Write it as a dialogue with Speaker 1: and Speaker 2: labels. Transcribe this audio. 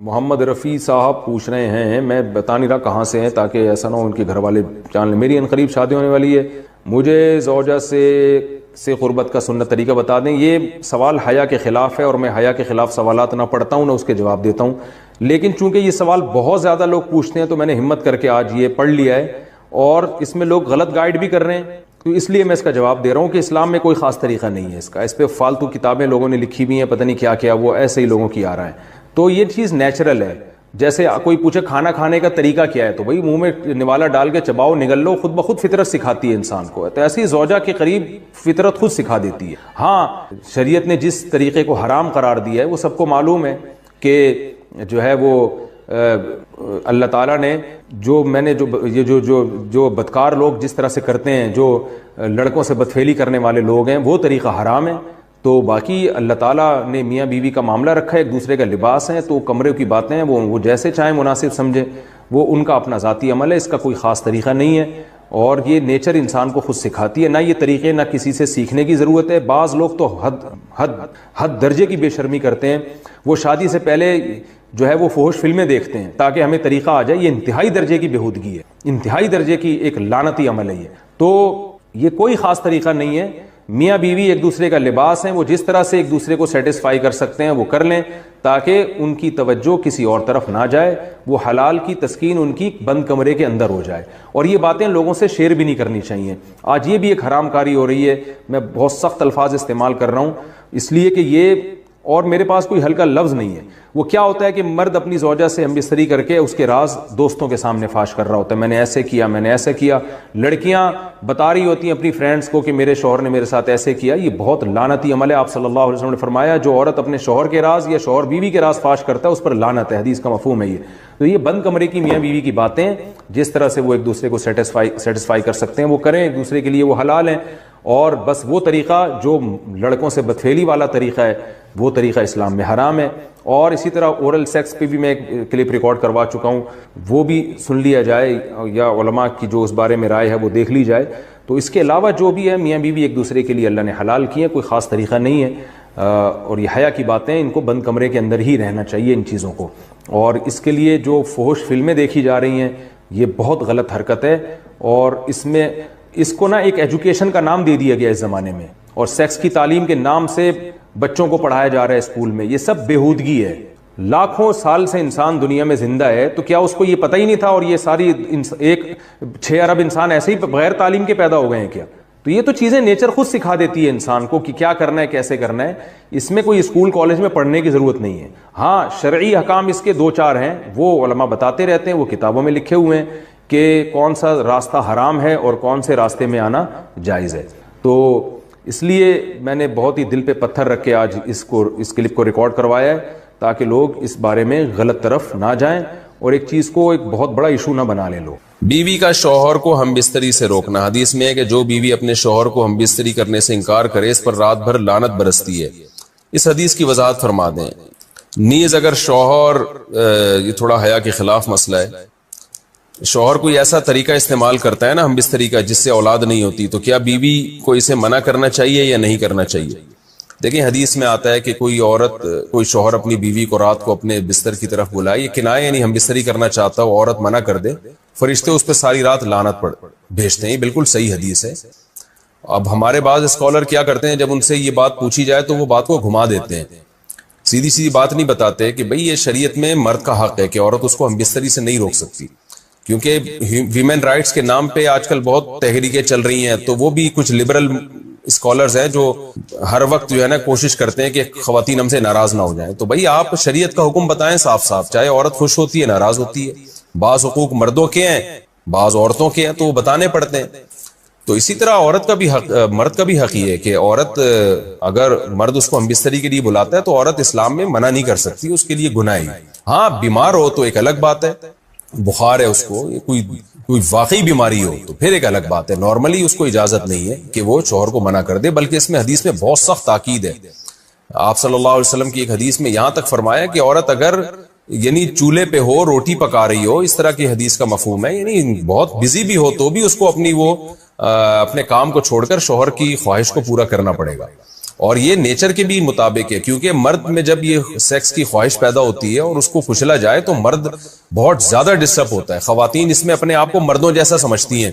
Speaker 1: محمد رفیع صاحب پوچھ رہے ہیں، میں بتا نہیں رہا کہاں سے ہیں تاکہ ایسا نہ ہو ان کے گھر والے جان لیں، میری عنقریب شادی ہونے والی ہے، مجھے زوجہ سے قربت کا سنت طریقہ بتا دیں۔ یہ سوال حیا کے خلاف ہے اور میں حیا کے خلاف سوالات نہ پڑھتا ہوں نہ اس کے جواب دیتا ہوں، لیکن چونکہ یہ سوال بہت زیادہ لوگ پوچھتے ہیں تو میں نے ہمت کر کے آج یہ پڑھ لیا ہے، اور اس میں لوگ غلط گائیڈ بھی کر رہے ہیں، تو اس لیے میں اس کا جواب دے رہا ہوں کہ اسلام میں کوئی خاص طریقہ نہیں ہے اس کا، اس پہ فالتو کتابیں لوگوں نے لکھی ہوئی ہیں، پتہ نہیں کیا کیا، وہ ایسے ہی لوگوں کی آ رہا ہے۔ تو یہ چیز نیچرل ہے، جیسے کوئی پوچھے کھانا کھانے کا طریقہ کیا ہے تو بھائی منہ میں نوالا ڈال کے چباؤ، نگل لو، خود بخود فطرت سکھاتی ہے انسان کو، تو ایسی زوجہ کے قریب فطرت خود سکھا دیتی ہے۔ ہاں شریعت نے جس طریقے کو حرام قرار دیا ہے وہ سب کو معلوم ہے کہ جو ہے وہ اللہ تعالیٰ نے جو بدکار لوگ جس طرح سے کرتے ہیں، جو لڑکوں سے بدفعلی کرنے والے لوگ ہیں، وہ طریقہ حرام ہے۔ تو باقی اللہ تعالیٰ نے میاں بیوی کا معاملہ رکھا ہے، ایک دوسرے کا لباس ہے، تو کمرے کی باتیں ہیں وہ جیسے چاہیں مناسب سمجھیں، وہ ان کا اپنا ذاتی عمل ہے، اس کا کوئی خاص طریقہ نہیں ہے، اور یہ نیچر انسان کو خود سکھاتی ہے، نہ یہ طریقے نہ کسی سے سیکھنے کی ضرورت ہے۔ بعض لوگ تو حد درجے کی بے شرمی کرتے ہیں، وہ شادی سے پہلے جو ہے وہ فحش فلمیں دیکھتے ہیں تاکہ ہمیں طریقہ آ جائے، یہ انتہائی درجے کی بےہودگی ہے، انتہائی درجے کی ایک لعنتی عمل ہے یہ۔ تو یہ کوئی خاص طریقہ نہیں ہے، میاں بیوی ایک دوسرے کا لباس ہیں، وہ جس طرح سے ایک دوسرے کو سیٹسفائی کر سکتے ہیں وہ کر لیں، تاکہ ان کی توجہ کسی اور طرف نہ جائے، وہ حلال کی تسکین ان کی بند کمرے کے اندر ہو جائے۔ اور یہ باتیں لوگوں سے شیئر بھی نہیں کرنی چاہیے، آج یہ بھی ایک حرام کاری ہو رہی ہے، میں بہت سخت الفاظ استعمال کر رہا ہوں اس لیے کہ یہ، اور میرے پاس کوئی ہلکا لفظ نہیں ہے۔ وہ کیا ہوتا ہے کہ مرد اپنی زوجہ سے ہم بستری کر کے اس کے راز دوستوں کے سامنے فاش کر رہا ہوتا ہے، میں نے ایسے کیا، میں نے ایسے کیا، لڑکیاں بتا رہی ہوتی ہیں اپنی فرینڈز کو کہ میرے شوہر نے میرے ساتھ ایسے کیا۔ یہ بہت لعنتی عمل ہے، آپ صلی اللہ علیہ وسلم نے فرمایا جو عورت اپنے شوہر کے راز یا شوہر بیوی کے راز فاش کرتا ہے اس پر لعنت ہے، حدیث کا مفہوم ہے یہ۔ تو یہ بند کمرے کی میاں بیوی کی باتیں، جس طرح سے وہ ایک دوسرے کو سیٹسفائی کر سکتے ہیں وہ کریں، ایک دوسرے کے لیے وہ حلال ہیں، اور بس وہ طریقہ جو لڑکوں سے بدفعلی والا طریقہ ہے وہ طریقہ اسلام میں حرام ہے۔ اور اسی طرح اورل سیکس پہ بھی میں ایک کلپ ریکارڈ کروا چکا ہوں، وہ بھی سن لیا جائے، یا علماء کی جو اس بارے میں رائے ہے وہ دیکھ لی جائے۔ تو اس کے علاوہ جو بھی ہے میاں بیوی ایک دوسرے کے لیے اللہ نے حلال کی ہے، کوئی خاص طریقہ نہیں ہے، اور یہ حیا کی باتیں، ان کو بند کمرے کے اندر ہی رہنا چاہیے ان چیزوں کو۔ اور اس کے لیے جو فحش فلمیں دیکھی جا رہی ہیں یہ بہت غلط حرکت ہے، اور اس کو نا ایک ایجوکیشن کا نام دے دیا گیا اس زمانے میں، اور سیکس کی تعلیم کے نام سے بچوں کو پڑھایا جا رہا ہے اسکول میں، یہ سب بےہودگی ہے۔ لاکھوں سال سے انسان دنیا میں زندہ ہے، تو کیا اس کو یہ پتہ ہی نہیں تھا، اور یہ ساری 6 ارب انسان ایسے ہی بغیر تعلیم کے پیدا ہو گئے ہیں کیا؟ تو یہ تو چیزیں نیچر خود سکھا دیتی ہے انسان کو کہ کیا کرنا ہے، کیسے کرنا ہے، اس میں کوئی اسکول کالج میں پڑھنے کی ضرورت نہیں ہے۔ ہاں شرعی احکام اس کے 2-4 ہیں، وہ علماء بتاتے رہتے ہیں، وہ کتابوں میں لکھے ہوئے ہیں کہ کون سا راستہ حرام ہے اور کون سے راستے میں آنا جائز ہے۔ تو اس لیے میں نے بہت ہی دل پہ پتھر رکھ کے آج اس کلپ کو ریکارڈ کروایا ہے، تاکہ لوگ اس بارے میں غلط طرف نہ جائیں اور ایک چیز کو ایک بہت بڑا ایشو نہ بنا لیں لوگ۔
Speaker 2: بیوی کا شوہر کو ہم بستری سے روکنا، حدیث میں ہے کہ جو بیوی اپنے شوہر کو ہم بستری کرنے سے انکار کرے اس پر رات بھر لعنت برستی ہے، اس حدیث کی وضاحت فرما دیں۔ نیز اگر شوہر، یہ تھوڑا حیا کے خلاف مسئلہ ہے، شوہر کوئی ایسا طریقہ استعمال کرتا ہے نا ہم بستری کا جس سے اولاد نہیں ہوتی، تو کیا بیوی کو اسے منع کرنا چاہیے یا نہیں کرنا چاہیے؟ دیکھیں حدیث میں آتا ہے کہ کوئی شوہر اپنی بیوی کو رات کو اپنے بستر کی طرف بلائے، یہ کنایہ یعنی ہم بستری کرنا چاہتا ہو، عورت منع کر دے، فرشتے اس پہ ساری رات لعنت بھیجتے ہیں، یہ بالکل صحیح حدیث ہے۔ اب ہمارے بعض اسکالر کیا کرتے ہیں، جب ان سے یہ بات پوچھی جائے تو وہ بات کو گھما دیتے ہیں، سیدھی سیدھی بات نہیں بتاتے کہ بھئی یہ شریعت میں مرد کا حق ہے کہ عورت اس کو ہم بستری سے نہیں روک سکتی، کیونکہ ویمن رائٹس کے نام پہ آج کل بہت تحریکیں چل رہی ہیں، تو وہ بھی کچھ لبرل اسکالرز ہیں جو ہر وقت جو ہے نا کوشش کرتے ہیں کہ خواتین ہم سے ناراض نہ ہو جائیں۔ تو بھئی آپ شریعت کا حکم بتائیں صاف صاف، چاہے عورت خوش ہوتی ہے ناراض ہوتی ہے، بعض حقوق مردوں کے ہیں بعض عورتوں کے ہیں تو وہ بتانے پڑتے ہیں۔ تو اسی طرح عورت کا بھی حق، مرد کا بھی حق یہ ہے کہ عورت، اگر مرد اس کو ہم بستری کے لیے بلاتا ہے تو عورت اسلام میں منع نہیں کر سکتی، اس کے لیے گناہ ہے۔ ہاں بیمار ہو تو ایک الگ بات ہے، بخار ہے اس کو، کوئی واقعی بیماری ہو تو پھر ایک الگ بات ہے، نارملی اس کو اجازت نہیں ہے کہ وہ شوہر کو منع کر دے، بلکہ اس میں حدیث میں بہت سخت تاکید ہے۔ آپ صلی اللہ علیہ وسلم کی ایک حدیث میں یہاں تک فرمایا کہ عورت اگر یعنی چولہے پہ ہو، روٹی پکا رہی ہو، اس طرح کی حدیث کا مفہوم ہے، یعنی بہت بزی بھی ہو تو بھی اس کو اپنے کام کو چھوڑ کر شوہر کی خواہش کو پورا کرنا پڑے گا۔ اور یہ نیچر کے بھی مطابق ہے، کیونکہ مرد میں جب یہ سیکس کی خواہش پیدا ہوتی ہے اور اس کو کچلا جائے تو مرد بہت زیادہ ڈسٹرب ہوتا ہے. خواتین اس میں اپنے آپ کو مردوں جیسا سمجھتی ہیں